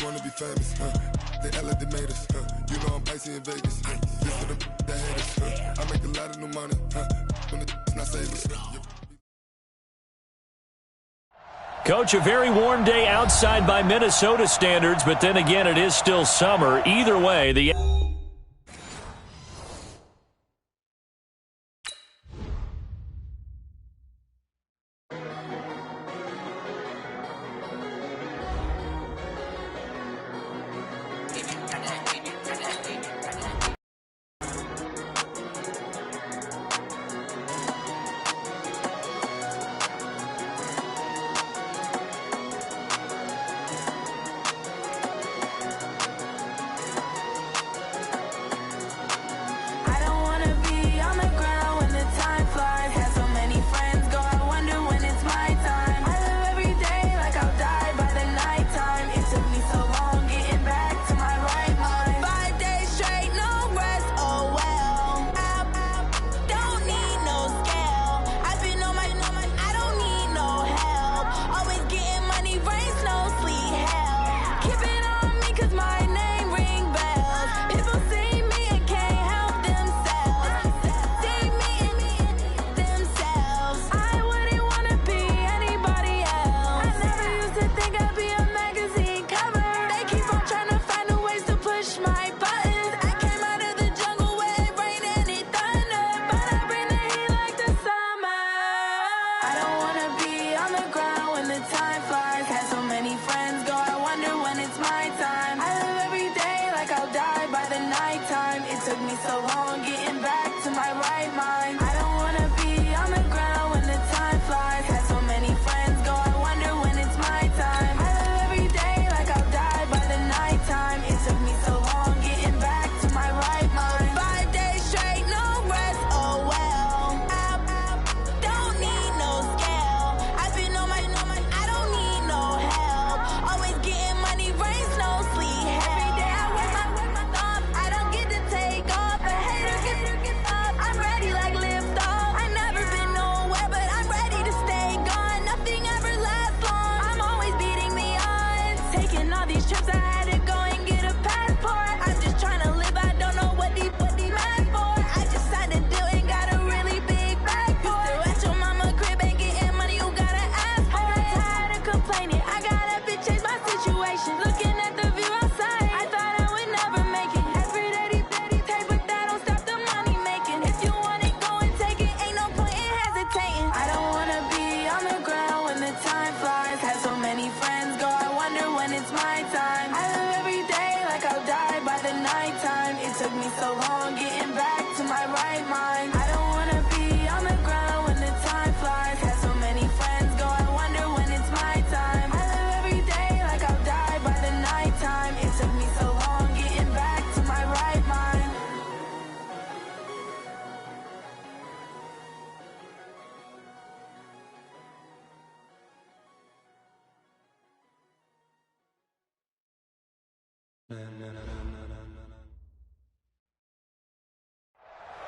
wanna be famous, they act like they made us, you know I'm icy in Vegas, this for the that hate us, I make a lot of new money, when it's not savers. Coach, a very warm day outside by Minnesota standards, but then again, it is still summer. Either way, the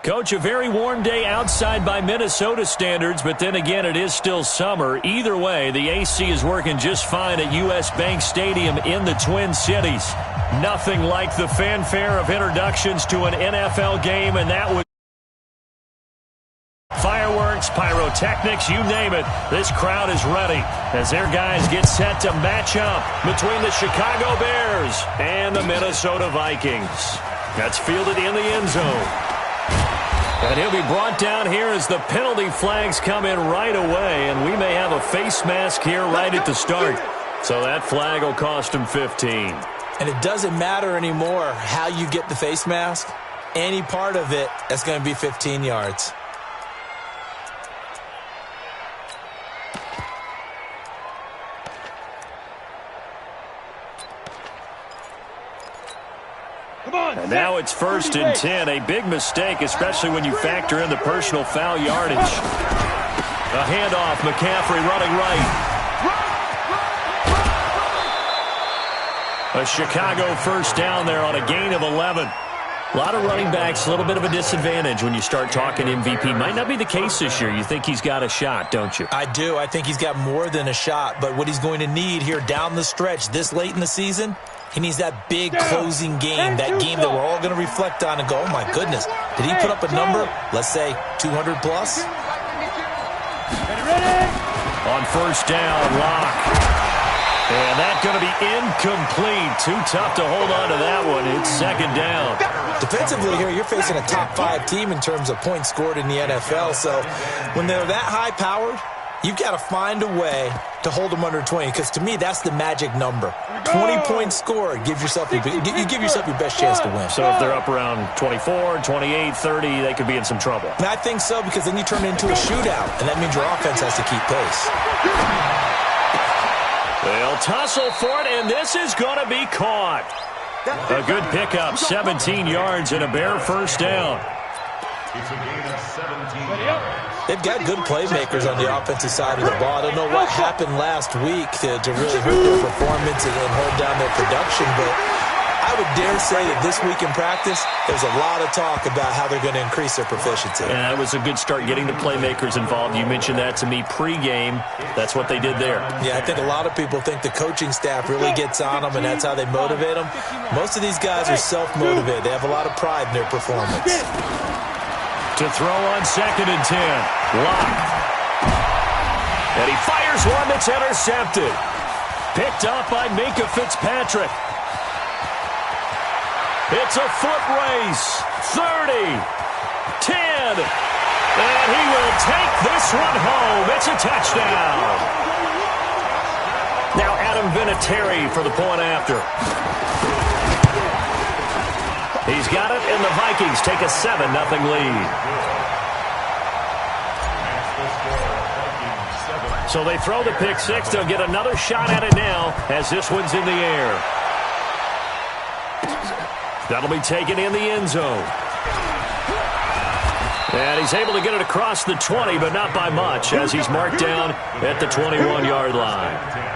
Coach, a very warm day outside by Minnesota standards, but then again, it is still summer. Either way, the AC is working just fine at U.S. Bank Stadium in the Twin Cities. Nothing like the fanfare of introductions to an NFL game, and that was fireworks, pyrotechnics, you name it. This crowd is ready as their guys get set to match up between the Chicago Bears and the Minnesota Vikings. That's fielded in the end zone. And he'll be brought down here as the penalty flags come in right away, and we may have a face mask here right at the start. So that flag will cost him 15. And it doesn't matter anymore how you get the face mask. Any part of it is going to be 15 yards. And now it's 1st and 10. A big mistake, especially when you factor in the personal foul yardage. A handoff, McCaffrey running right. A Chicago first down there on a gain of 11. A lot of running backs, a little bit of a disadvantage when you start talking MVP. Might not be the case this year. You think he's got a shot, don't you? I do. I think he's got more than a shot. But what he's going to need here down the stretch this late in the season, he needs that big closing game, that game that we're all going to reflect on and go, oh, my goodness, did he put up a number, let's say, 200 plus? On first down, Locke. And that's going to be incomplete. Too tough to hold on to that one. It's second down. Defensively here, you're facing a top-5 team in terms of points scored in the NFL. So when they're that high-powered, you've got to find a way to hold them under 20, because to me, that's the magic number. 20 points scored, you give yourself your best chance to win. So if they're up around 24, 28, 30, they could be in some trouble. And I think so, because then you turn it into a shootout, and that means your offense has to keep pace. They'll tussle for it, and this is going to be caught. A good pickup, 17 yards and a Bear first down. It's a gain of 17 yards. They've got good playmakers on the offensive side of the ball. I don't know what happened last week to really hurt their performance and hold down their production, but I would dare say that this week in practice, there's a lot of talk about how they're going to increase their proficiency. And that was a good start, getting the playmakers involved. You mentioned that to me pregame. That's what they did there. Yeah, I think a lot of people think the coaching staff really gets on them, and that's how they motivate them. Most of these guys are self-motivated. They have a lot of pride in their performance. To throw on second and 10. Locke. And he fires one that's intercepted. Picked up by Minkah Fitzpatrick. It's a foot race. 30, 10, and he will take this one home. It's a touchdown. Now Adam Vinatieri for the point after. He's got it, and the Vikings take a 7-0 lead. So they throw the pick six. They'll get another shot at it now as this one's in the air. That'll be taken in the end zone. And he's able to get it across the 20, but not by much, as he's marked down at the 21-yard line.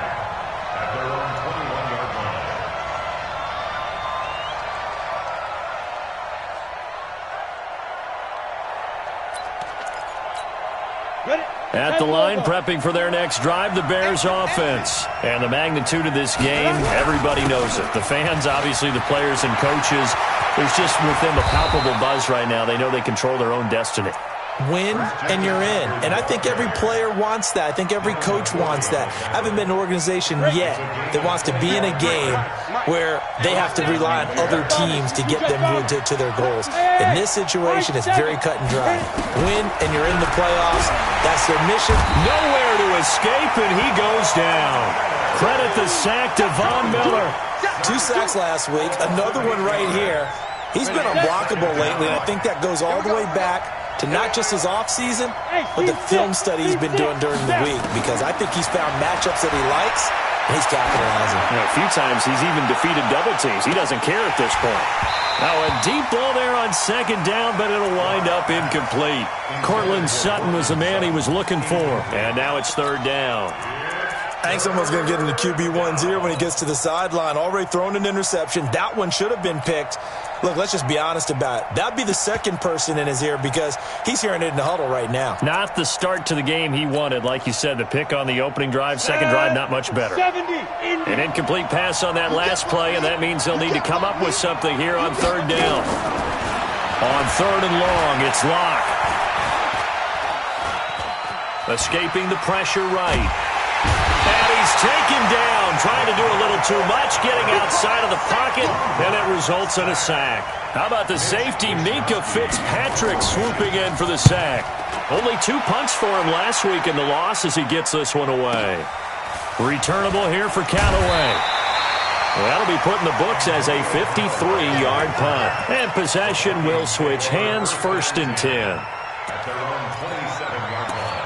At the line, prepping for their next drive, the Bears offense. And the magnitude of this game, everybody knows it. The fans, obviously the players and coaches. There's just with them a palpable buzz right now. They know they control their own destiny. Win, and you're in. And I think every player wants that. I think every coach wants that. I haven't been an organization yet that wants to be in a game where they have to rely on other teams to get them to their goals. In this situation, it's very cut and dry. Win, and you're in the playoffs. That's their mission. Nowhere to escape, and he goes down. Credit the sack to Von Miller. 2 sacks last week, another one right here. He's been unblockable lately, and I think that goes all the way back to not just his offseason, but the film study he's been doing during the week, because I think he's found matchups that he likes, and he's capitalizing. A few times he's even defeated double teams. He doesn't care at this point. Now a deep ball there on second down, but it'll wind up incomplete. Cortland Sutton was the man he was looking for, and now it's third down. I think someone's going to get into QB1-0 when he gets to the sideline. Already thrown an interception. That one should have been picked. Look, let's just be honest about it. That'd be the second person in his ear, because he's hearing it in the huddle right now. Not the start to the game he wanted. Like you said, the pick on the opening drive, second drive, not much better. An incomplete pass on that last play, and that means they'll need to come up with something here on third down. On third and long, it's Locke. Escaping the pressure right. And he's taken down, trying to do a little too much, getting outside of the pocket, and it results in a sack. How about the safety, Minkah Fitzpatrick, swooping in for the sack. Only 2 punts for him last week in the loss as he gets this one away. Returnable here for Callaway. That'll be put in the books as a 53-yard punt. And possession will switch hands, first and 10. At their own 27-yard line.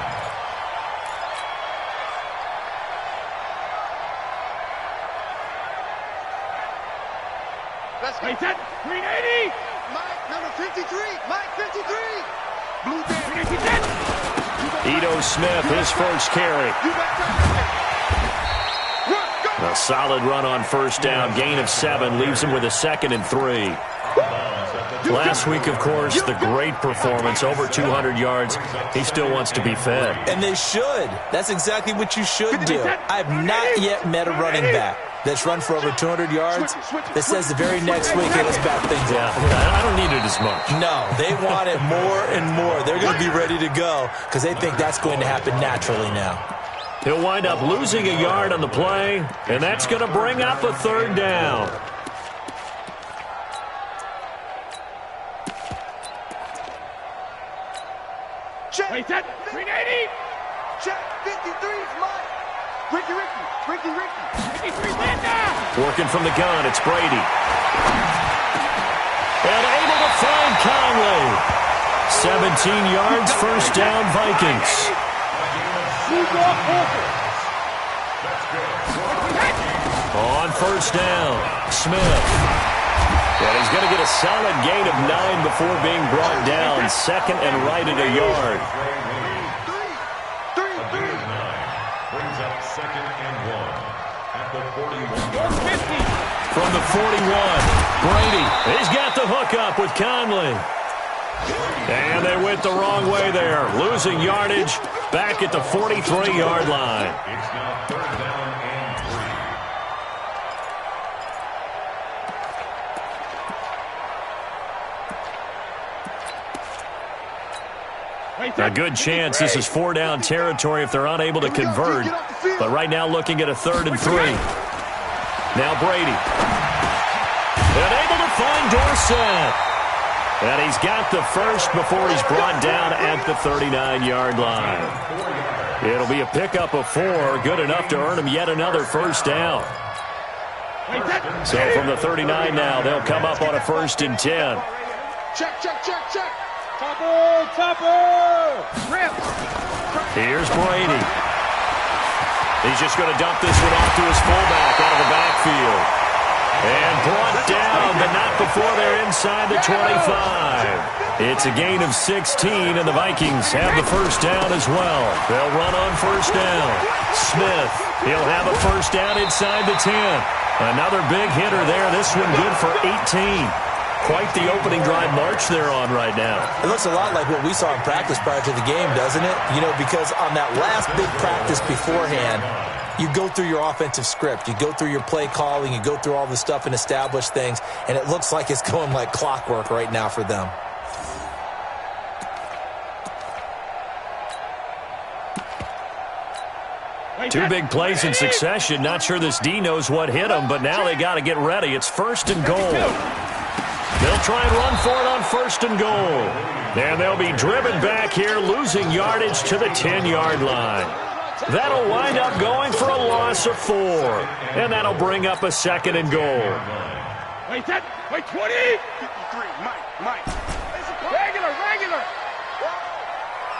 Hey, set. 380. Mike, number 53. Mike, 53. Blue Day. Ito Smith, his first carry. A solid run on first down. Gain of 7 leaves him with a 2nd and 3. Last week, of course, the great performance, over 200 yards. He still wants to be fed. And they should. That's exactly what you should do. I have not yet met a running back that's run for over 200 yards that says the very next week, hey, let's back things up. I don't need it as much. No, they want it more and more. They're going to be ready to go because they think that's going to happen naturally now. He'll wind up losing a yard on the play, and that's going to bring up a third down. Wait, that 380. Check 53's mine. Ricky. 53's Linda. Working from the gun, it's Brady. And able to find Conley. 17 yards, first down, Vikings. On first down, Smith. And he's going to get a solid gain of 9 before being brought down. Second and right at a yard. Brings up second and 1 at the 41. From the 41, Brady. He's got the hook up with Conley. And they went the wrong way there. Losing yardage back at the 43-yard line. It's now third down and 3. A good chance this is 4-down territory if they're unable to convert. But right now looking at a 3rd and 3. Now Brady. And able to find Dorsett. And he's got the first before he's brought down at the 39-yard line. It'll be a pickup of 4, good enough to earn him yet another first down. So from the 39 now, they'll come up on a 1st and 10. Check. Topper. Rip. Here's Brady. He's just going to dump this one off to his fullback out of the backfield. And brought down, but not before they're inside the 25. It's a gain of 16, and the Vikings have the first down as well. They'll run on first down. Smith, he'll have a first down inside the 10. Another big hitter there. This one good for 18. Quite the opening drive march they're on right now. It looks a lot like what we saw in practice prior to the game, doesn't it? You know, because on that last big practice beforehand, you go through your offensive script. You go through your play calling. You go through all the stuff and establish things. And it looks like it's going like clockwork right now for them. Two big plays in succession. Not sure this D knows what hit him, but now they got to get ready. It's 1st and goal. They'll try and run for it on 1st and goal. And they'll be driven back here, losing yardage to the 10-yard line. That'll wind up going for a loss of 4. And that'll bring up a 2nd and goal. Wait, 20. 53, Mike. Regular.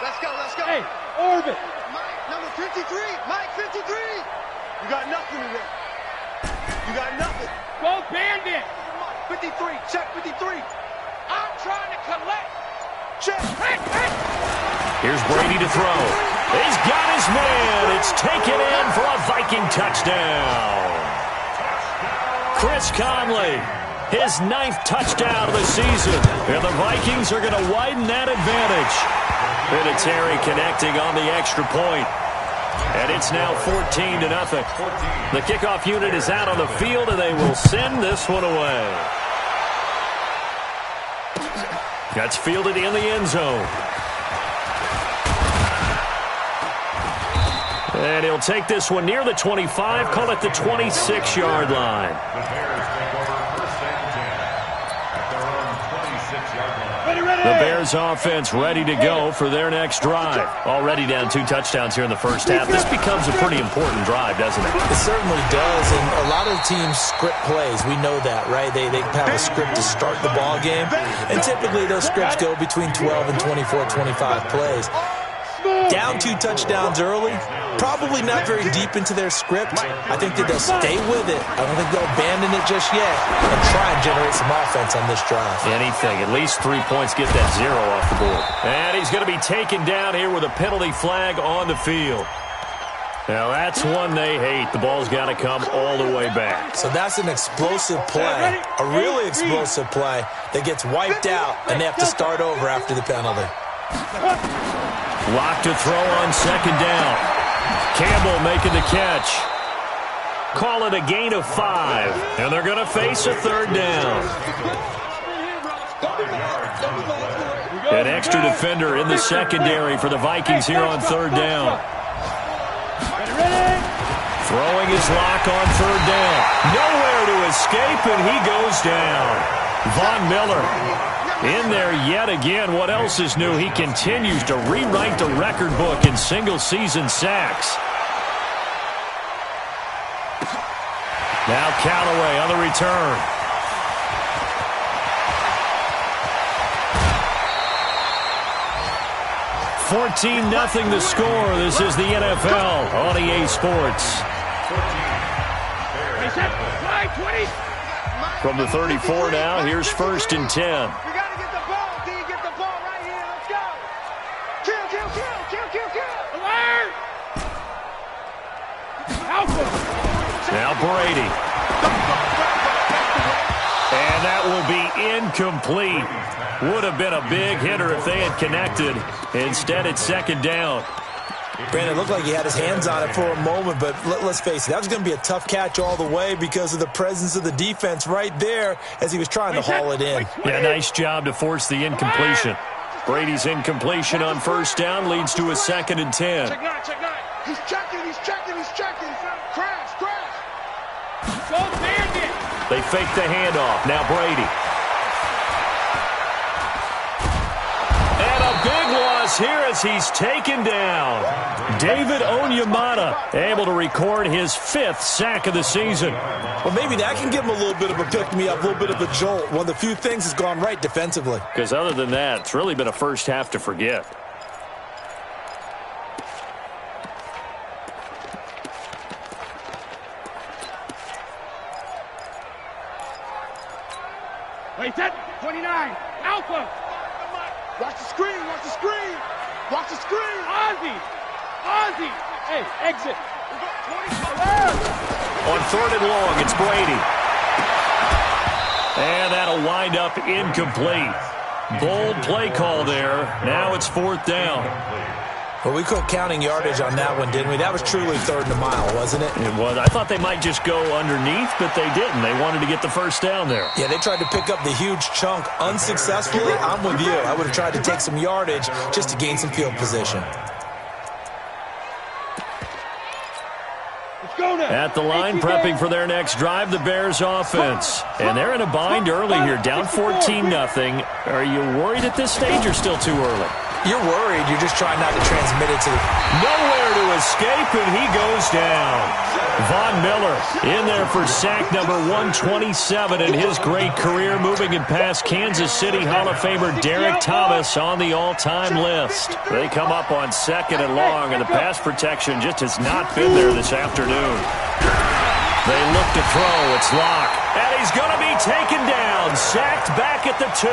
Let's go. Hey, orbit. Mike, number 53. Mike, 53. You got nothing today. You got nothing. Go bandit. 53. Check 53. I'm trying to collect. Check. Hey. Here's Brady to throw. He's got his man. It's taken in for a Viking touchdown. Chris Conley, his 9th touchdown of the season. And the Vikings are going to widen that advantage. Vinatieri connecting on the extra point. And it's now 14-0. The kickoff unit is out on the field, and they will send this one away. That's fielded in the end zone. And he'll take this one near the 25, call it the 26-yard line. The Bears take over 1st and 10 at their own 26-yard line. The Bears offense ready to go for their next drive. Already down 2 touchdowns here in the first half. This becomes a pretty important drive, doesn't it? It certainly does, and a lot of teams script plays. We know that, right? They have a script to start the ball game, and typically those scripts go between 12 and 24, 25 plays. Down 2 touchdowns early, probably not very deep into their script. I think that they'll stay with it. I don't think they'll abandon it just yet and try and generate some offense on this drive. Anything, at least 3 points, get that 0 off the board. And he's going to be taken down here with a penalty flag on the field. Now that's one they hate. The ball's got to come all the way back. So that's an explosive play, a really explosive play that gets wiped out, and they have to start over after the penalty. Lock to throw on second down. Campbell making the catch. Call it a gain of 5, and they're going to face a third down. An extra defender in the secondary for the Vikings here on third down. Throwing his lock on third down. Nowhere to escape, and he goes down. Von Miller in there yet again. What else is new? He continues to rewrite the record book in single-season sacks. Now Callaway on the return. $14-0 the score. This is the NFL on EA Sports. From the 34 now, here's 1st and 10. You got to get the ball. Can you get the ball right here? Let's go. Kill, kill, kill, kill, kill, kill. Alert! Now Brady. And that will be incomplete. Would have been a big hitter if they had connected. Instead, it's second down. Brandon, it looked like he had his hands on it for a moment, but let's face it, that was going to be a tough catch all the way because of the presence of the defense right there as he was trying to haul it in. Yeah, nice job to force the incompletion. Brady's incompletion on first down leads to a 2nd and 10. Check nine, check nine. He's checking, he's checking, he's checking. Crash, crash. Go bandit. They fake the handoff. Now Brady. And a big loss here as he's taken down. David Onyemata able to record his 5th sack of the season. Well, maybe that can give him a little bit of a pick-me-up, a little bit of a jolt. One of the few things has gone right defensively. Because other than that, it's really been a first half to forget. Wait, set. 29. Alpha. Watch the screen, watch the screen. Watch the screen. Ozzy. Ozzy. Hey, exit. On 3rd and long, it's Brady. And that'll wind up incomplete. Bold play call there. Now it's 4th down. Well, we quit counting yardage on that one, didn't we? That was truly 3rd and a mile, wasn't it? It was. I thought they might just go underneath, but they didn't. They wanted to get the first down there. Yeah, they tried to pick up the huge chunk unsuccessfully. I'm with you. I would have tried to take some yardage just to gain some field position. At the line, prepping for their next drive, the Bears offense. And they're in a bind early here, down 14-0. Are you worried at this stage or still too early? You're worried. You're just trying not to transmit it to the... Nowhere to escape, and he goes down. Von Miller in there for sack number 127 in his great career, moving and past Kansas City Hall of Famer Derek Thomas on the all-time list. They come up on 2nd and long, and the pass protection just has not been there this afternoon. They look to throw. It's Locke. And he's going to be taken down. Sacked back at the 2.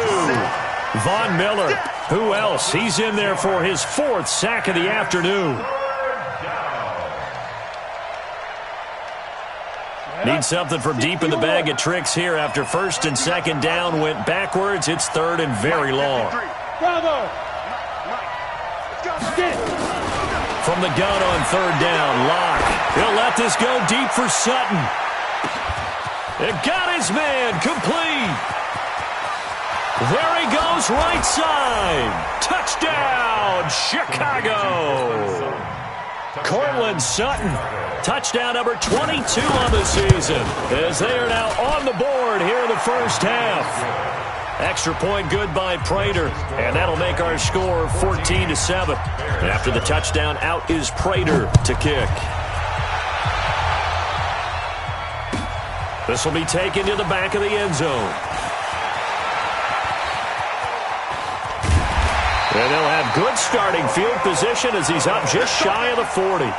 Von Miller. Who else? He's in there for his 4th sack of the afternoon. Need something from deep in the bag of tricks here after 1st and 2nd down went backwards. It's 3rd and very long. Bravo. From the gun on 3rd down, Locke. He'll let this go deep for Sutton. It got his man complete. There he goes, right side. Touchdown, Chicago. Cortland Sutton, touchdown number 22 on the season, as they are now on the board here in the first half. Extra point good by Prater, and that'll make our score 14-7. After the touchdown, out is Prater to kick. This will be taken to the back of the end zone. And they'll have good starting field position as he's up just shy of the 40. The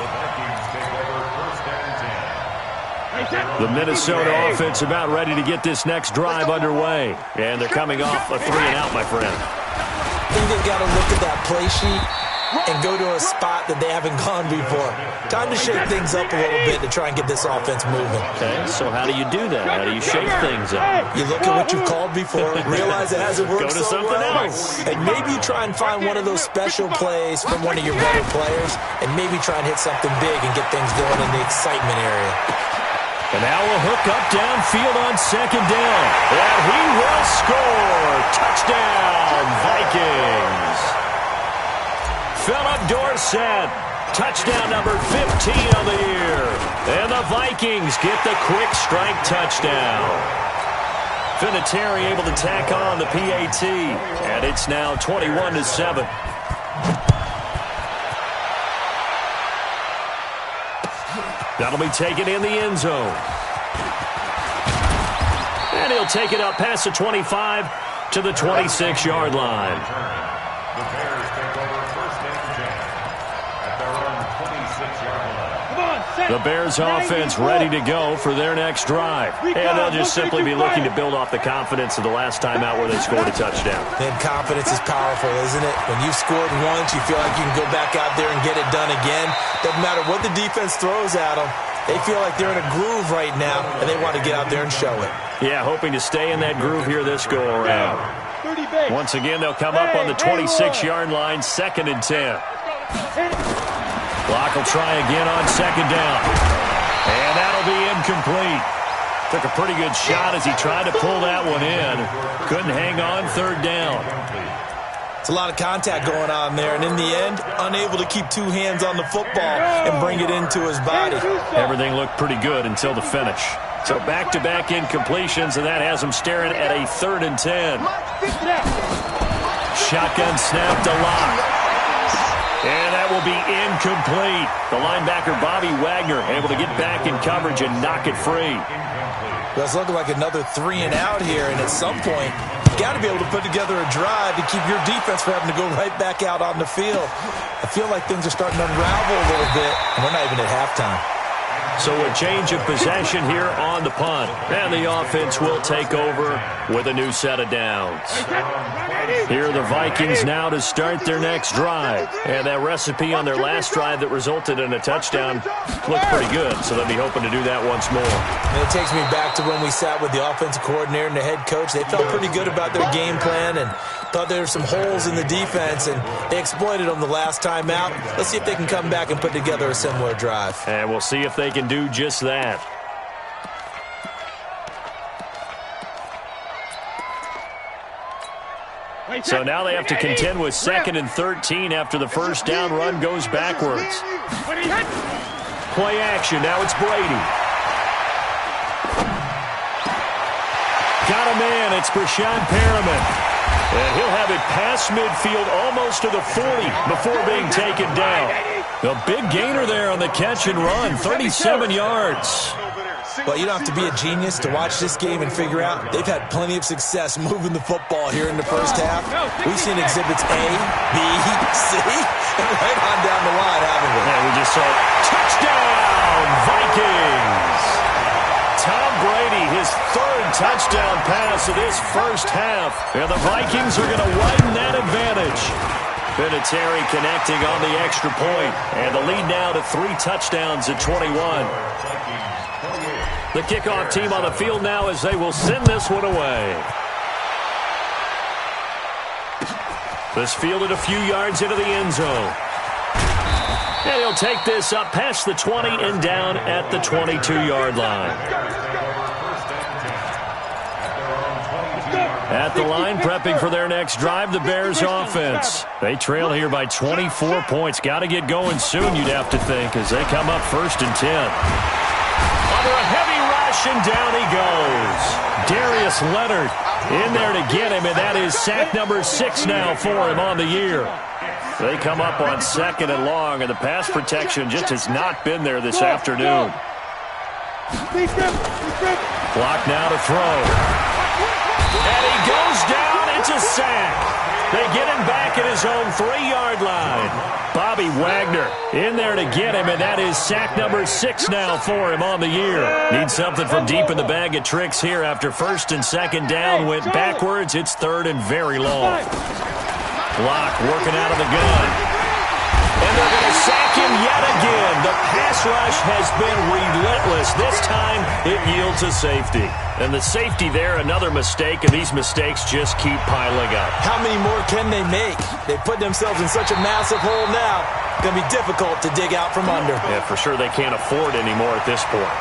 Vikings take over 1st and 10. The Minnesota offense about ready to get this next drive underway. And they're coming off a 3-and-out, my friend. I think they've got to look at that play sheet and go to a spot that they haven't gone before. Time to shake things up a little bit to try and get this offense moving. Okay, so how do you do that? How do you shake things up? You look at what you've called before, realize it hasn't worked Go to so something well, else. and maybe you try and find one of those special plays from one of your better players, and maybe try and hit something big and get things going in the excitement area. And now a hook up downfield on second down. And he will score. Touchdown, Vikings. Philip Dorsett. Touchdown number 15 of the year. And the Vikings get the quick strike touchdown. Vinatieri able to tack on the PAT. And it's now 21-7. That'll be taken in the end zone. And he'll take it up past the 25 to the 26-yard line. The Bears take over first and 10 at their own 26-yard line. The Bears offense ready to go for their next drive. And they'll just simply be looking to build off the confidence of the last time out where they scored a touchdown. And confidence is powerful, isn't it? When you've scored once, you feel like you can go back out there and get it done again. Doesn't matter what the defense throws at them. They feel like they're in a groove right now, and they want to get out there and show it. Yeah, hoping to stay in that groove here this go-around. Once again, they'll come up on the 26-yard line, 2nd and 10. Block will try again on second down. And that'll be incomplete. Took a pretty good shot as he tried to pull that one in. Couldn't hang on, 3rd down. It's a lot of contact going on there, and in the end, unable to keep two hands on the football and bring it into his body. Everything looked pretty good until the finish. So back-to-back incompletions, and that has him staring at a 3rd and 10. Shotgun snap to Locke. And that will be incomplete. The linebacker, Bobby Wagner, able to get back in coverage and knock it free. Well, it's looking like another 3 and out here, and at some point, you got to be able to put together a drive to keep your defense from having to go right back out on the field. I feel like things are starting to unravel a little bit, and we're not even at halftime. So a change of possession here on the punt. And the offense will take over with a new set of downs. Here are the Vikings now to start their next drive. And that recipe on their last drive that resulted in a touchdown looked pretty good. So they'll be hoping to do that once more. And it takes me back to when we sat with the offensive coordinator and the head coach. They felt pretty good about their game plan and thought there were some holes in the defense, and they exploited them the last time out. Let's see if they can come back and put together a similar drive. And we'll see if they can do just that. So now they have to contend with 2nd and 13 after the first down run goes backwards. Play action. Now it's Brady. Got a man. It's Brashad Perriman. And he'll have it past midfield almost to the 40 before being taken down. The big gainer there on the catch and run, 37 yards. Well, you don't have to be a genius to watch this game and figure out they've had plenty of success moving the football here in the first half. We've seen exhibits A, B, C, and right on down the line, haven't we? Yeah, we just saw touchdown, Vikings. Tom Brady, his 3rd touchdown pass of this first half. And the Vikings are going to widen that advantage. Vinatieri connecting on the extra point. And the lead now to 3 touchdowns at 21. The kickoff team on the field now as they will send this one away. This fielded a few yards into the end zone. And he'll take this up past the 20 and down at the 22-yard line. At the line, prepping for their next drive, the Bears offense. They trail here by 24 points. Got to get going soon, you'd have to think, as they come up 1st and 10. Under a heavy rush, and down he goes. Darius Leonard in there to get him, and that is sack number 6 now for him on the year. They come up on 2nd and long, and the pass protection just has not been there this afternoon. Clock now to throw. And he goes down. It's a sack. They get him back at his own 3-yard line. Bobby Wagner in there to get him, and that is sack number 6 now for him on the year. Needs something from deep in the bag of tricks here after 1st and 2nd down went backwards. It's 3rd and very long. Locke working out of the gun. him yet again. The pass rush has been relentless. This time, it yields a safety. And the safety there, another mistake, and these mistakes just keep piling up. How many more can they make? They put themselves in such a massive hole now. It's going to be difficult to dig out from under. Yeah, for sure they can't afford anymore at this point.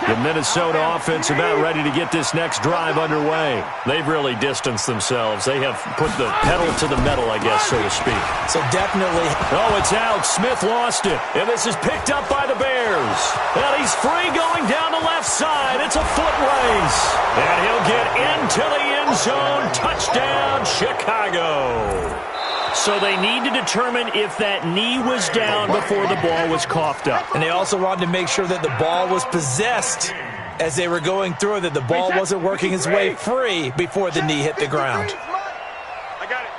The Minnesota offense about ready to get this next drive underway. They've really distanced themselves. They have put the pedal to the metal, I guess, so to speak. So definitely. Oh, it's out. Smith lost it. And this is picked up by the Bears. And he's free going down the left side. It's a foot race. And he'll get into the end zone. Touchdown, Chicago. So they need to determine if that knee was down before the ball was coughed up. And they also wanted to make sure that the ball was possessed as they were going through, that the ball wasn't working its way free before the knee hit the ground. I got it.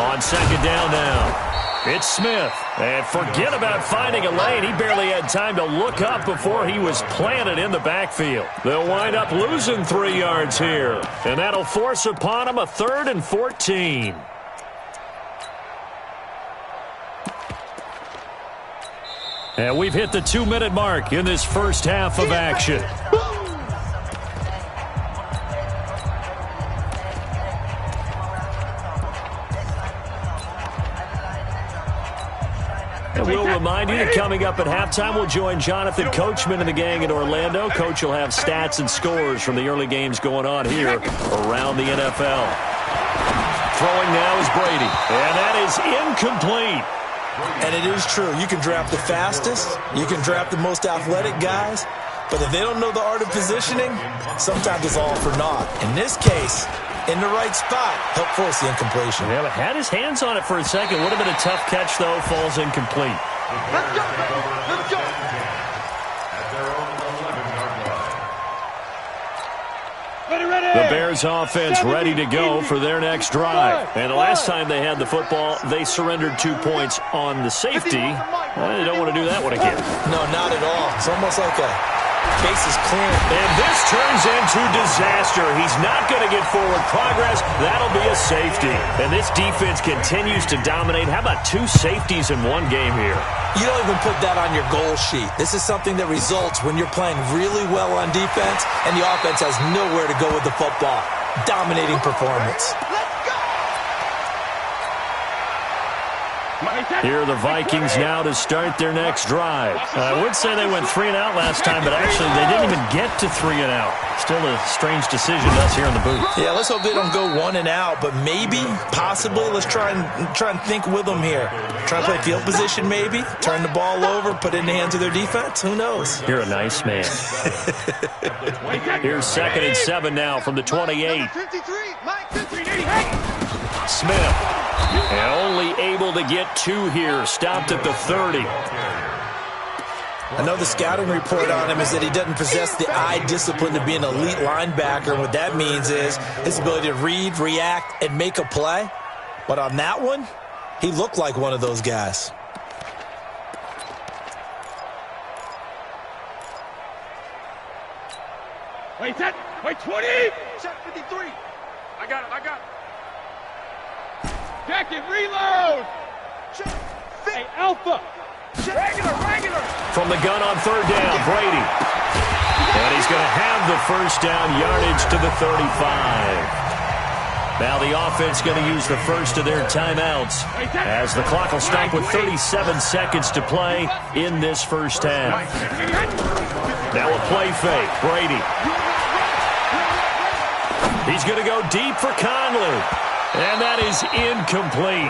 On second down now, it's Smith. And forget about finding a lane. He barely had time to look up before he was planted in the backfield. They'll wind up losing 3 yards here. And that'll force upon him a 3rd and 14. And we've hit the 2-minute mark in this first half of action. And we'll remind you that coming up at halftime, we'll join Jonathan Coachman and the gang in Orlando. Coach will have stats and scores from the early games going on here around the NFL. Throwing now is Brady, and that is incomplete. And it is true. You can draft the fastest. You can draft the most athletic guys. But if they don't know the art of positioning, sometimes it's all for naught. In this case, in the right spot, help force the incompletion. Yeah, but had his hands on it for a second. Would have been a tough catch, though. Falls incomplete. Let's go, baby. Let's go. The Bears offense ready to go for their next drive. And the last time they had the football, they surrendered 2 points on the safety. They don't want to do that one again. No, not at all. It's almost like a case is clear. And this turns into disaster. He's not going to get forward progress. That'll be a safety. And this defense continues to dominate. How about 2 safeties in one game here? You don't even put that on your goal sheet. This is something that results when you're playing really well on defense and the offense has nowhere to go with the football. Dominating performance. Here are the Vikings now to start their next drive. I would say they went 3 and out last time, but actually they didn't even get to 3 and out. Still a strange decision to us here in the booth. Yeah, let's hope they don't go 1 and out, but maybe, possibly, let's try and think with them here. Try and play field position maybe, turn the ball over, put it in the hands of their defense. Who knows? You're a nice man. Here's 2nd and 7 now from the 28. Smith. And only able to get 2 here. Stopped at the 30. I know the scouting report on him is that he doesn't possess the eye discipline to be an elite linebacker. What that means is his ability to read, react, and make a play. But on that one, he looked like one of those guys. Wait, set. Wait, 20. Check 53. I got it. Check it, reload! Check. Hey, Alpha! Check. Regular! From the gun on 3rd down, Brady. And he's going to have the first down, yardage to the 35. Now the offense going to use the first of their timeouts as the clock will stop with 37 seconds to play in this first half. Now a play fake, Brady. He's going to go deep for Conley. And that is incomplete.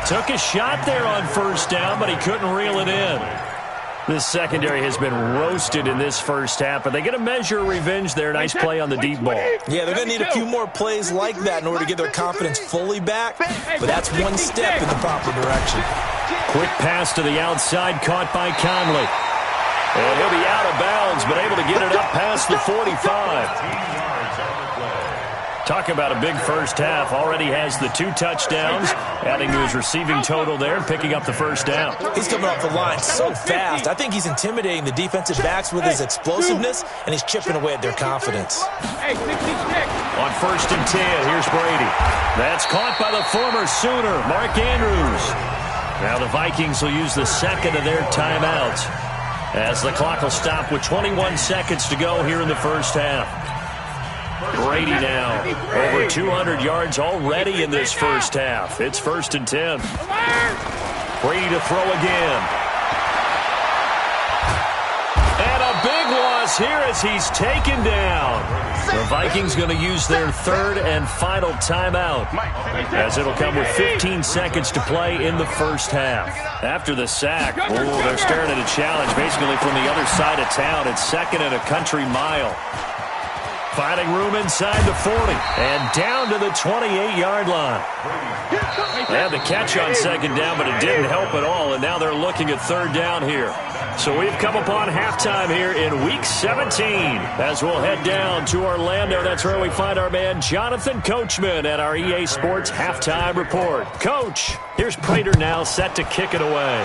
Took a shot there on 1st down, but he couldn't reel it in. This secondary has been roasted in this first half, but they get a measure of revenge there. Nice play on the deep ball. Yeah, they're going to need a few more plays like that in order to get their confidence fully back, but that's one step in the proper direction. Quick pass to the outside, caught by Conley. And he'll be out of bounds, but able to get it up past the 45. Talk about a big first half. Already has the 2 touchdowns, adding to his receiving total there, picking up the first down. He's coming off the line so fast. I think he's intimidating the defensive backs with his explosiveness, and he's chipping away at their confidence. On 1st and 10, here's Brady. That's caught by the former Sooner, Mark Andrews. Now the Vikings will use the second of their timeouts as the clock will stop with 21 seconds to go here in the first half. Brady now over 200 yards already in this first half. It's 1st and 10. Brady to throw again. And a big loss here as he's taken down. The Vikings going to use their 3rd and final timeout as it'll come with 15 seconds to play in the first half. After the sack, they're staring at a challenge basically from the other side of town. It's 2nd and a country mile. Finding room inside the 40 and down to the 28-yard line. They had the catch on 2nd down, but it didn't help at all, and now they're looking at 3rd down here. So we've come upon halftime here in Week 17 as we'll head down to Orlando. That's where we find our man Jonathan Coachman at our EA Sports Halftime Report. Coach, here's Prater now set to kick it away.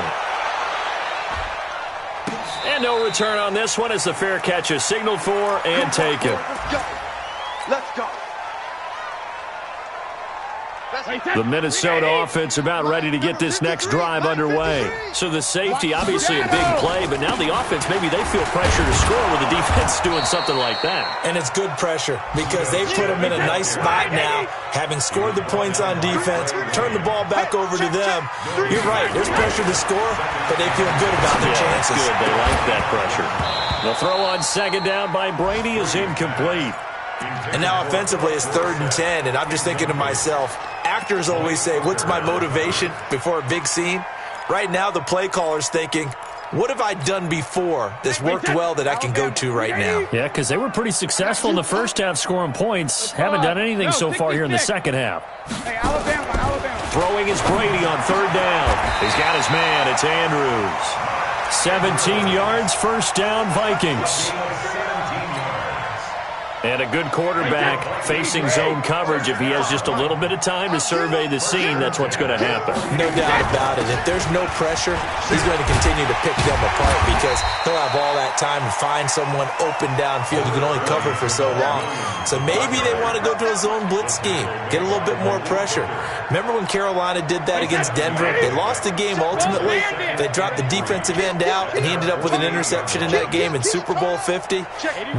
And no return on this one as the fair catch is signaled for and taken. Let's go. The Minnesota offense about ready to get this next drive underway. So the safety, obviously a big play, but now the offense, maybe they feel pressure to score with the defense doing something like that. And it's good pressure because they put them in a nice spot now, having scored the points on defense, turn the ball back over to them. You're right, there's pressure to score, but they feel good about their chances. Good. They like that pressure. The throw on 2nd down by Brady is incomplete. And now offensively it's 3rd and 10, and I'm just thinking to myself, actors always say, what's my motivation before a big scene? Right now the play caller's thinking, what have I done before that's worked well that I can go to right now? Yeah, because they were pretty successful in the first half scoring points. Haven't done anything so far here in the second half. Throwing is Brady on 3rd down. He's got his man. It's Andrews. 17 yards, 1st down, Vikings. And a good quarterback facing zone coverage. If he has just a little bit of time to survey the scene, that's what's going to happen. No doubt about it. If there's no pressure, he's going to continue to pick them apart because he'll have all that time to find someone open downfield. You can only cover for so long. So maybe they want to go to a zone blitz scheme, get a little bit more pressure. Remember when Carolina did that against Denver? They lost the game ultimately. They dropped the defensive end out, and he ended up with an interception in that game in Super Bowl 50.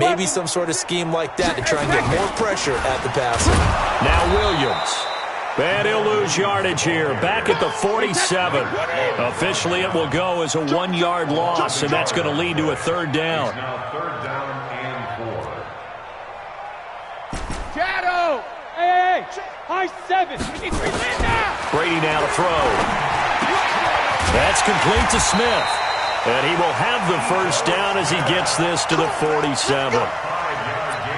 Maybe some sort of scheme like that to try and get more pressure at the passer. Now Williams. And he'll lose yardage here. Back at the 47. Officially it will go as a 1-yard loss, and that's going to lead to a 3rd down. Now 3rd down and 4. Shadow! Hey! High 7! Brady now to throw. That's complete to Smith. And he will have the 1st down as he gets this to the 47.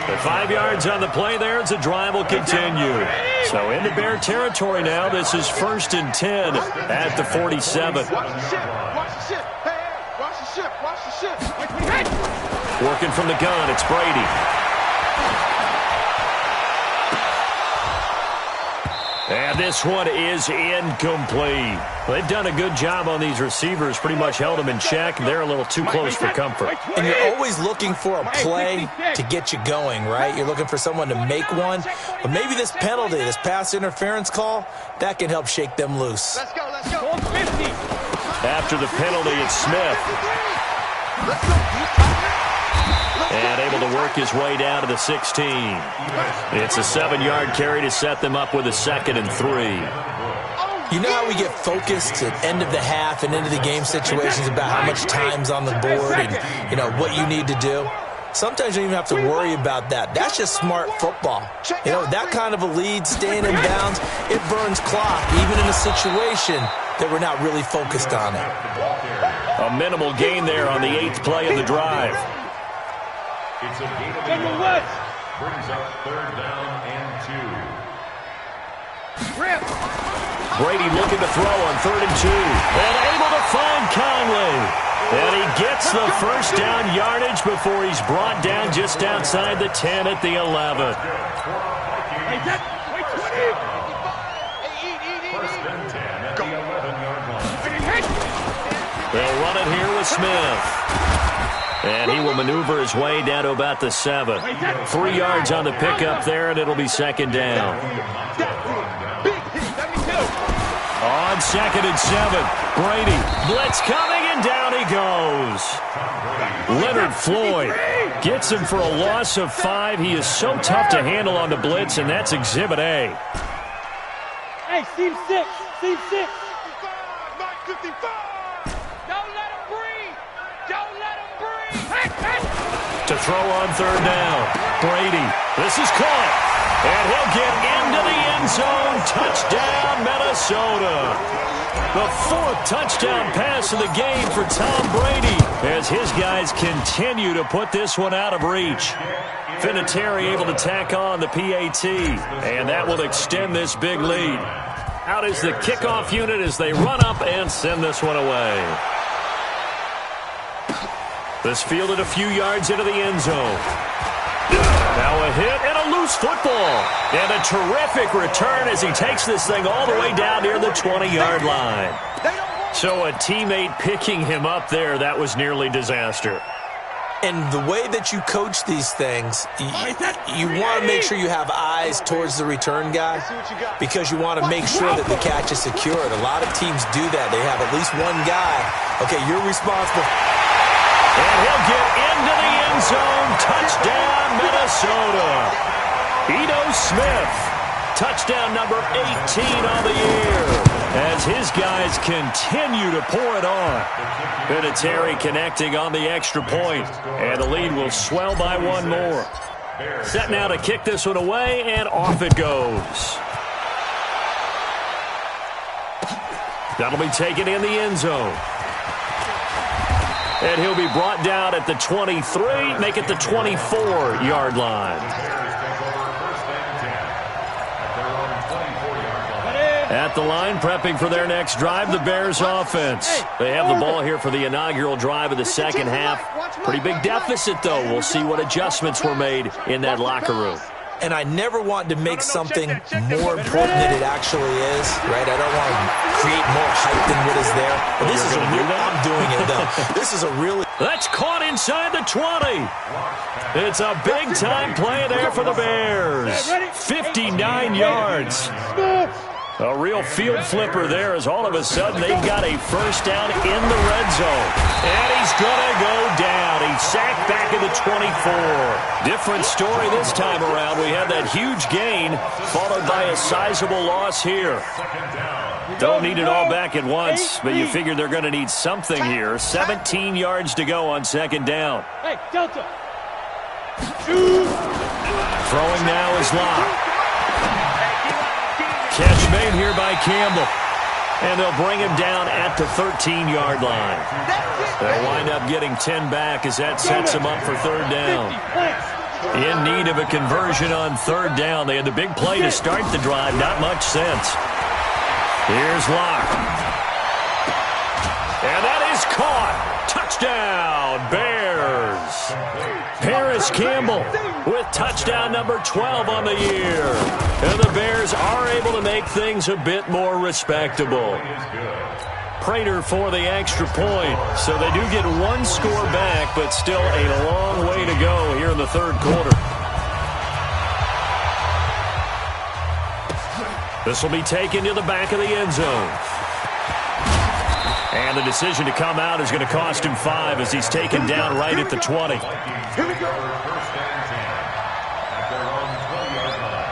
At 5 yards on the play there as the drive will continue. So into Bear territory now. This is 1st and 10 at the 47. Watch the ship! Watch the ship! Hey! Watch the ship! Watch the ship! Working from the gun, it's Brady. And this one is incomplete. They've done a good job on these receivers, pretty much held them in check. They're a little too close for comfort. And you're always looking for a play to get you going, right? You're looking for someone to make one. But maybe this penalty, this pass interference call, that can help shake them loose. Let's go! Let's go! After the penalty, it's Smith. Let's go! And able to work his way down to the 16. It's a 7-yard carry to set them up with a 2nd and 3. You know how we get focused at end of the half and into the game situations about how much time's on the board and, you know, what you need to do? Sometimes you don't even have to worry about that. That's just smart football. You know, that kind of a lead, staying in bounds, it burns clock, even in a situation that we're not really focused on it. A minimal gain there on the 8th play of the drive. It's a gain of 11. Brings up 3rd down and 2. Brady looking to throw on 3rd and 2. And able to find Conley. And he gets the 1st down yardage before he's brought down just outside the 10 at the 11. Wait, 20. First and 10 at the 11-yard line. They'll run it here with Smith. And he will maneuver his way down to about the 7. 3 yards on the pickup there, and it'll be second down. On 2nd and 7, Brady. Blitz coming, and down he goes. Leonard Floyd gets him for a loss of 5. He is so tough to handle on the blitz, and that's Exhibit A. Hey, Team 6. Team 6. 55. Don't let him breathe. Don't let him breathe. To throw on 3rd down. Brady. This is caught. And he'll get into the end zone. Touchdown, Minnesota. The 4th touchdown pass of the game for Tom Brady as his guys continue to put this one out of reach. Vinatieri able to tack on the PAT, and that will extend this big lead. Out is the kickoff unit as they run up and send this one away. This fielded a few yards into the end zone. Now a hit and a loose football. And a terrific return as he takes this thing all the way down near the 20-yard line. So a teammate picking him up there, that was nearly disaster. And the way that you coach these things, you want to make sure you have eyes towards the return guy because you want to make sure that the catch is secured. A lot of teams do that. They have at least one guy. Okay, you're responsible. And he'll get into the end zone. Touchdown, Minnesota. Ito Smith. Touchdown number 18 on the year as his guys continue to pour it on. Vinatieri connecting on the extra point, and the lead will swell by 1 more. Set now to kick this one away, and off it goes. That'll be taken in the end zone. And he'll be brought down at the 23, make it the 24-yard line. At the line, prepping for their next drive, the Bears offense. They have the ball here for the inaugural drive of the second half. Pretty big deficit, though. We'll see what adjustments were made in that locker room. And I never want to make something more important than it actually is, right? I don't want to create more hype than what is there. But this is a real, I'm doing it, though. This is a really... That's caught inside the 20. It's a big-time play there for the Bears. 59 yards. A real field flipper there as all of a sudden they've got a first down in the red zone. And he's going to go down. He's sacked back at the 24. Different story this time around. We had that huge gain followed by a sizable loss here. Don't need it all back at once, but you figure they're going to need something here. 17 yards to go on second down. Hey, Delta. Throwing now is Locke. Catch made here by Campbell. And they'll bring him down at the 13-yard line. They'll wind up getting 10 back as that sets them up for third down. In need of a conversion on third down. They had the big play to start the drive. Not much sense. Here's Locke. And that is caught. Touchdown, Bears. Paris Campbell with touchdown number 12 on the year. And the Bears are able to make things a bit more respectable. Prater for the extra point. So they do get 1 score back, but still a long way to go here in the third quarter. This will be taken to the back of the end zone. And the decision to come out is going to cost him 5 as he's taken down right at the 20. Here we go. First and 10 at their own 20-yard line.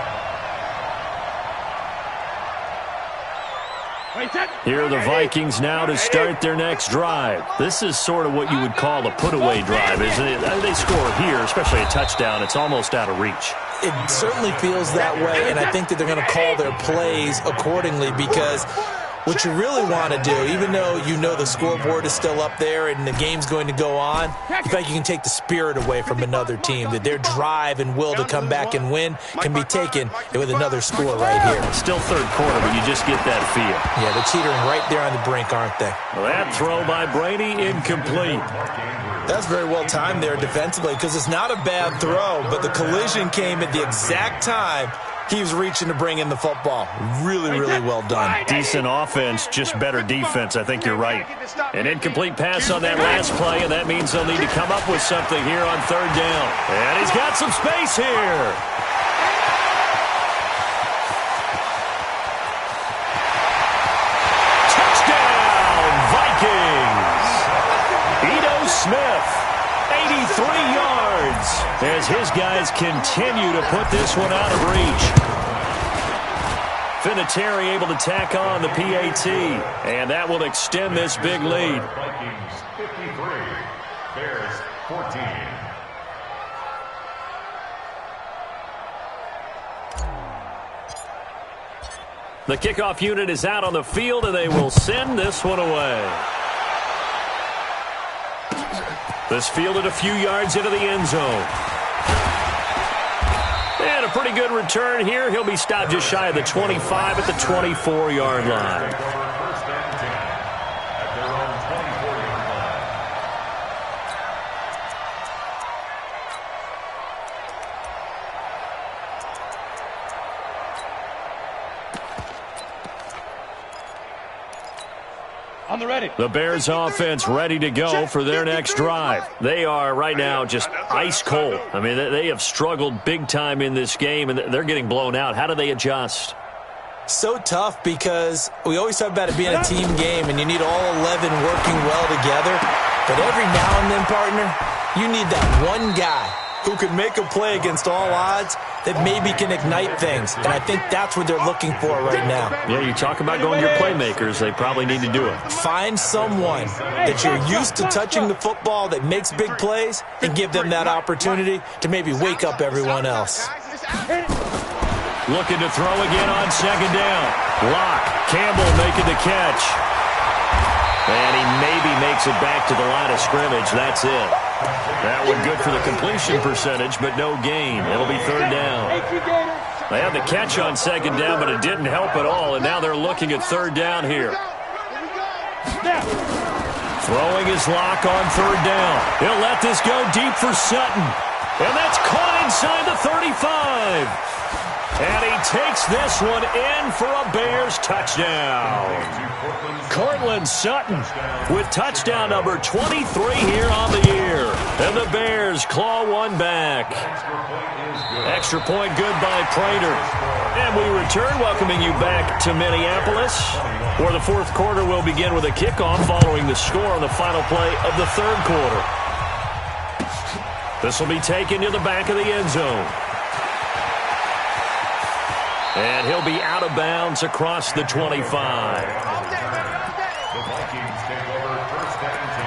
Here are the Vikings now to start their next drive. This is sort of what you would call a put-away drive, isn't it? They score here, especially a touchdown. It's almost out of reach. It certainly feels that way, and I think that they're going to call their plays accordingly because what you really want to do, even though you know the scoreboard is still up there and the game's going to go on, in fact, you can take the spirit away from another team, that their drive and will to come back and win can be taken with another score right here. Still third quarter, but you just get that feel. Yeah, they're teetering right there on the brink, aren't they? That throw by Brady, incomplete. That's very well timed there defensively because it's not a bad throw, but the collision came at the exact time He was reaching to bring in the football. Really, really well done. Decent offense, just better defense. I think you're right. An incomplete pass on that last play, and that means they'll need to come up with something here on third down. And he's got some space here. Touchdown, Vikings! Ito Smith, 83 yards, as his guys continue to put this one out of reach. Vinatieri able to tack on the PAT, and that will extend this big lead. Vikings 53, Bears 14. The kickoff unit is out on the field, and they will send this one away. This fielded a few yards into the end zone. And a pretty good return here. He'll be stopped just shy of the 25 at the 24-yard line. First and 10 at their own 24-yard line. On the ready. The Bears offense ready to go for their next drive. They are right now just ice cold. I mean, they have struggled big time in this game, and they're getting blown out. How do they adjust? So tough because we always talk about it being a team game, and you need all 11 working well together. But every now and then, partner, you need that one guy who can make a play against all odds that maybe can ignite things. And I think that's what they're looking for right now. Yeah, you talk about going to your playmakers. They probably need to do it. Find someone that you're used to touching the football that makes big plays and give them that opportunity to maybe wake up everyone else. Looking to throw again on second down. Locke, Campbell making the catch. And he maybe makes it back to the line of scrimmage. That's it. That one good for the completion percentage, but no gain. It'll be third down. They had the catch on second down, but it didn't help at all, and now they're looking at third down here. Throwing his Locke on third down. He'll let this go deep for Sutton. And that's caught inside the 35. And he takes this one in for a Bears touchdown. Cortland Sutton with touchdown number 23 here on the year. And the Bears claw one back. Extra point good by Prater. And we return, welcoming you back to Minneapolis, where the fourth quarter will begin with a kickoff following the score on the final play of the third quarter. This will be taken to the back of the end zone. And he'll be out of bounds across the 25. The Vikings take over first and 10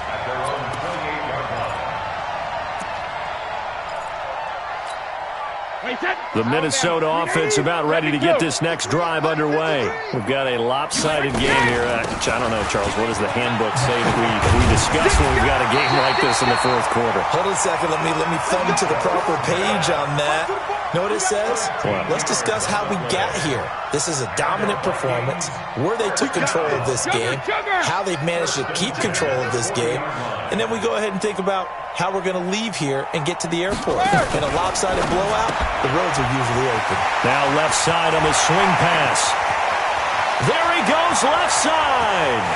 at their own 28-yard line. The Minnesota offense about ready to get this next drive underway. We've got a lopsided game here. I don't know, Charles, what does the handbook say that we discuss when we've got a game like this in the fourth quarter? Hold on a second. Let me thumb to the proper page on that. Know what it says? What? Let's discuss how we got here. This is a dominant performance, where they took control of this game, how they've managed to keep control of this game, and then we go ahead and think about how we're going to leave here and get to the airport. In a lopsided blowout, the roads are usually open. Now left side on the swing pass. There he goes left side.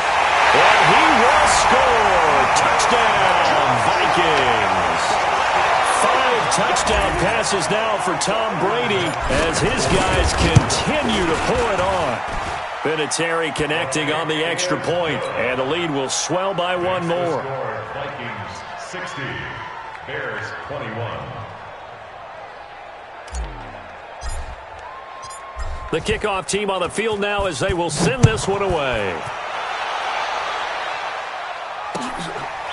And he will score. Touchdown, Vikings. 5 touchdown passes now for Tom Brady as his guys continue to pour it on. Vinatieri connecting on the extra point, and the lead will swell by one more. Vikings 60, Bears 21. The kickoff team on the field now as they will send this one away.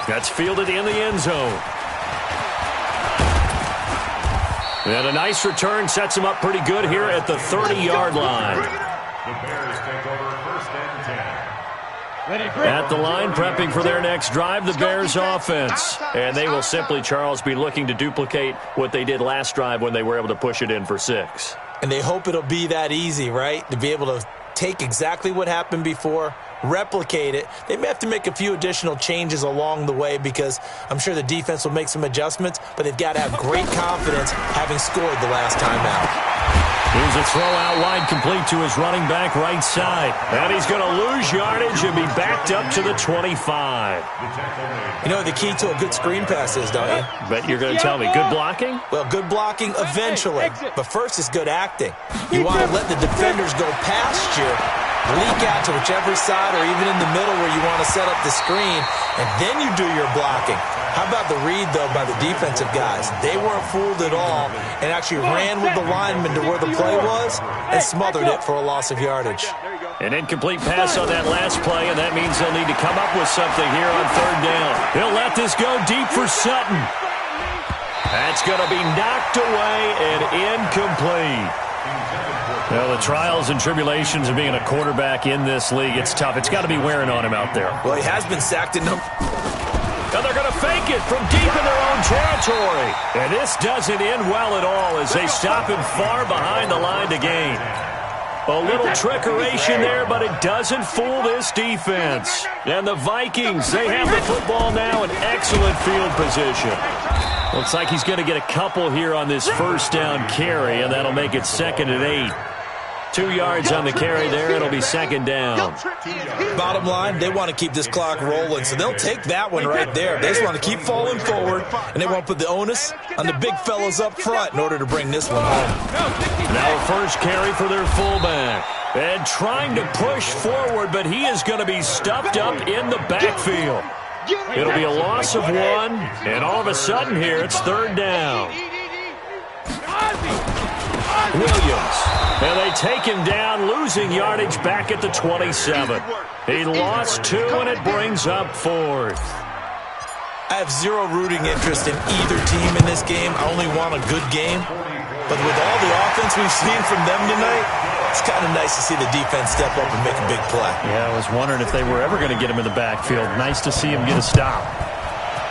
That's fielded in the end zone. And a nice return sets him up pretty good here at the 30-yard line. The Bears take over first and 10. At the line, prepping for their next drive, the Bears offense. And they will simply, Charles, be looking to duplicate what they did last drive when they were able to push it in for 6. And they hope it'll be that easy, right? To be able to take exactly what happened before, replicate it. They may have to make a few additional changes along the way because I'm sure the defense will make some adjustments, but they've got to have great confidence having scored the last time out. Here's a throw out wide, complete to his running back right side. And he's going to lose yardage and be backed up to the 25. You know what the key to a good screen pass is, don't you? Bet you're going to tell me. Good blocking? Well, good blocking eventually. But first is good acting. You want to let the defenders go past you, leak out to whichever side or even in the middle where you want to set up the screen, and then you do your blocking. How about the read, though, by the defensive guys? They weren't fooled at all and actually ran with the lineman to where the play was and smothered it for a loss of yardage. An incomplete pass on that last play, and that means they'll need to come up with something here on third down. He'll let this go deep for Sutton. That's going to be knocked away and incomplete. Well, the trials and tribulations of being a quarterback in this league, it's tough. It's got to be wearing on him out there. Well, he has been sacked in And they're going to fake it from deep in their own territory. And this doesn't end well at all as they stop him far behind the line to gain. A little trickeration there, but it doesn't fool this defense. And the Vikings, they have the football now in excellent field position. Looks like he's going to get a couple here on this first down carry, and that'll make it 2nd and 8. 2 yards on the carry there. It'll be 2nd down. Bottom line, they want to keep this clock rolling, so they'll take that one right there. They just want to keep falling forward, and they want to put the onus on the big fellas up front in order to bring this one home. Now a first carry for their fullback. And trying to push forward, but he is going to be stuffed up in the backfield. It'll be a loss of 1, and all of a sudden here, it's 3rd down. Williams. And they take him down, losing yardage back at the 27. He lost 2, and it brings up 4th. I have zero rooting interest in either team in this game. I only want a good game. But with all the offense we've seen from them tonight, it's kind of nice to see the defense step up and make a big play. Yeah, I was wondering if they were ever going to get him in the backfield. Nice to see him get a stop.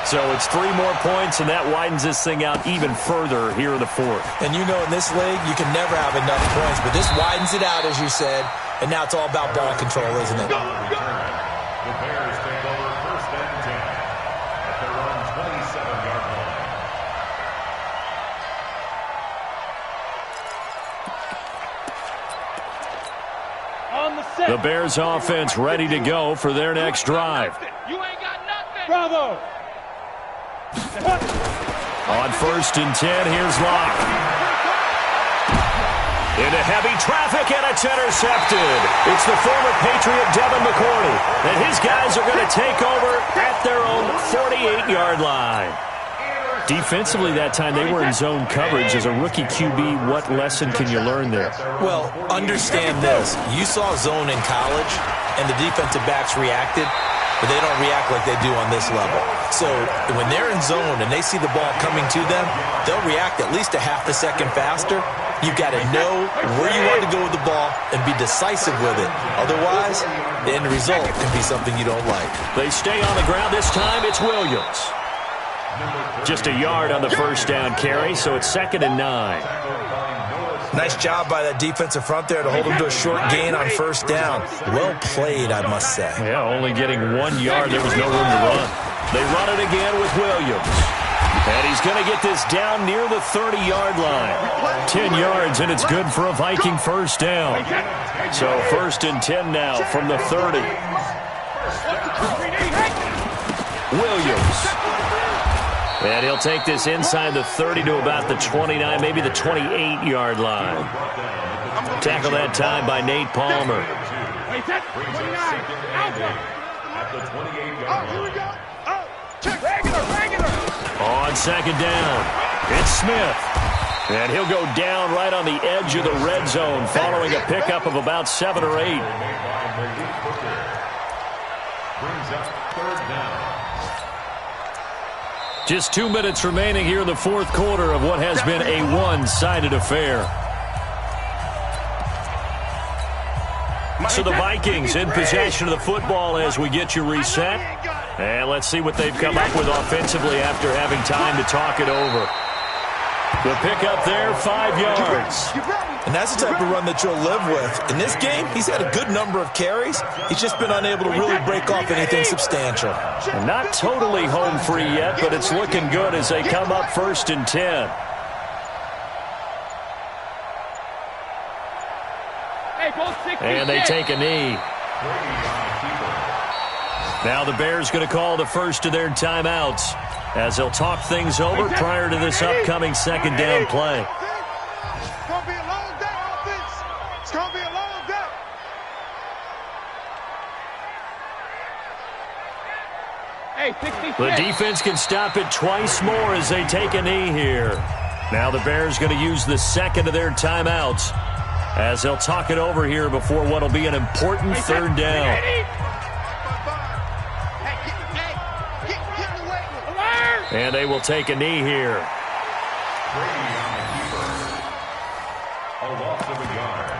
So it's 3 more points, and that widens this thing out even further here in the 4th. And you know in this league, you can never have enough points, but this widens it out, as you said, and now it's all about ball control, isn't it? The Bears take over 1st and 10 at their own 27-yard line. The Bears offense ready to go for their next drive. You ain't got nothing. Bravo. On 1st and 10, here's Locke. Into heavy traffic, and it's intercepted. It's the former Patriot Devin McCourty. And his guys are going to take over at their own 48-yard line. Defensively that time, they were in zone coverage. As a rookie QB, what lesson can you learn there? Well, understand this. You saw zone in college, and the defensive backs reacted, but they don't react like they do on this level. So when they're in zone and they see the ball coming to them, they'll react at least a half a second faster. You've got to know where you want to go with the ball and be decisive with it. Otherwise, the end result can be something you don't like. They stay on the ground this time. It's Williams. Just a yard on the first down carry, so it's 2nd and 9. Nice job by that defensive front there to hold him to a short gain on first down. Well played, I must say. Yeah, only getting 1 yard. There was no room to run. They run it again with Williams. And he's going to get this down near the 30-yard line. 10 yards, and it's good for a Viking first down. So 1st and 10 now from the 30. Williams. And he'll take this inside the 30 to about the 29, maybe the 28-yard line. Tackle that time by Nate Palmer. On 2nd down, it's Smith. And he'll go down right on the edge of the red zone following a pickup of about 7 or 8. Brings up 3rd down. Just 2 minutes remaining here in the 4th quarter of what has been a one-sided affair. So the Vikings in possession of the football as we get you reset. And let's see what they've come up with offensively after having time to talk it over. The pickup there, 5 yards. And that's the type of run that you'll live with. In this game, he's had a good number of carries. He's just been unable to really break off anything substantial. And not totally home free yet, but it's looking good as they come up 1st and 10. And they take a knee. Now the Bears going to call the first of their timeouts as they'll talk things over prior to this upcoming 2nd down play. It's going to be a long day, offense. It's going to be a long day. Hey, 66. The defense can stop it twice more as they take a knee here. Now the Bears going to use the 2nd of their timeouts as they'll talk it over here before what will be an important 3rd down. And they will take a knee here. A loss of a yard.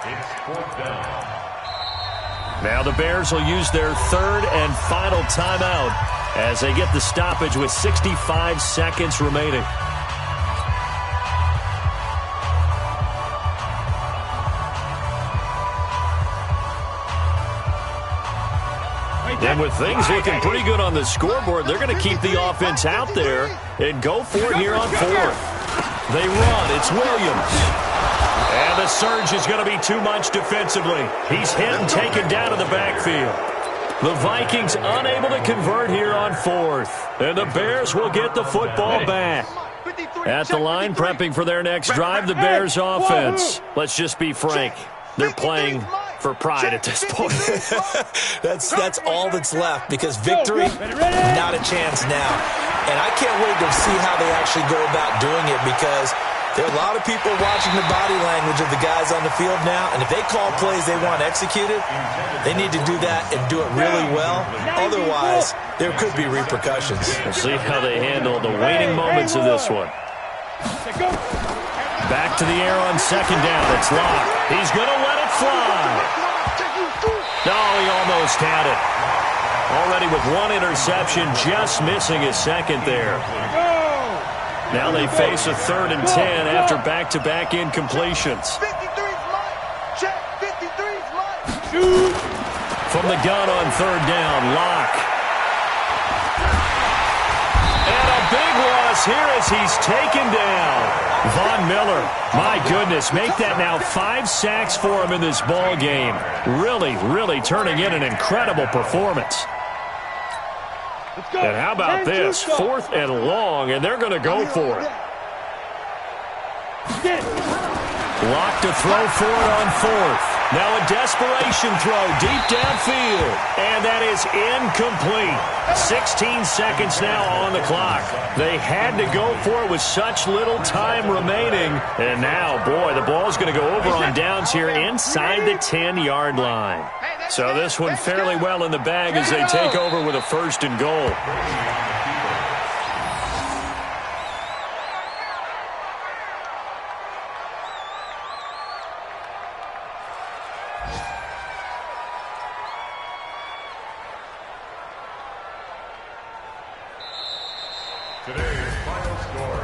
It's 4th down. Now the Bears will use their 3rd and final timeout as they get the stoppage with 65 seconds remaining. And with things looking pretty good on the scoreboard, they're going to keep the offense out there and go for it here on 4th. They run. It's Williams. And the surge is going to be too much defensively. He's hit and taken down to the backfield. The Vikings unable to convert here on 4th. And the Bears will get the football back. At the line, prepping for their next drive, the Bears offense. Let's just be frank. They're playing for pride at this point. That's all that's left because victory, not a chance now. And I can't wait to see how they actually go about doing it because there are a lot of people watching the body language of the guys on the field now, and if they call plays they want executed, they need to do that and do it really well. Otherwise, there could be repercussions. We'll see how they handle the waning moments of this one. Back to the air on 2nd down. It's Locke. He's going to let it fly. No, he almost had it. Already with 1 interception, just missing his 2nd there. Now they face a 3rd and 10 after back-to-back incompletions. 53's mine. Check. 53's mine. From the gun on 3rd down, Locke. And a big loss here as he's taken down. Von Miller, my goodness, make that now 5 sacks for him in this ball game. Really, really turning in an incredible performance. And how about this? 4th and long, and they're going to go for it. Locke to throw for it on 4th. Now a desperation throw deep downfield. And that is incomplete. 16 seconds now on the clock. They had to go for it with such little time remaining. And now, boy, the ball's going to go over on downs here inside the 10-yard line. So this one fairly well in the bag as they take over with a 1st and goal. Today's final score,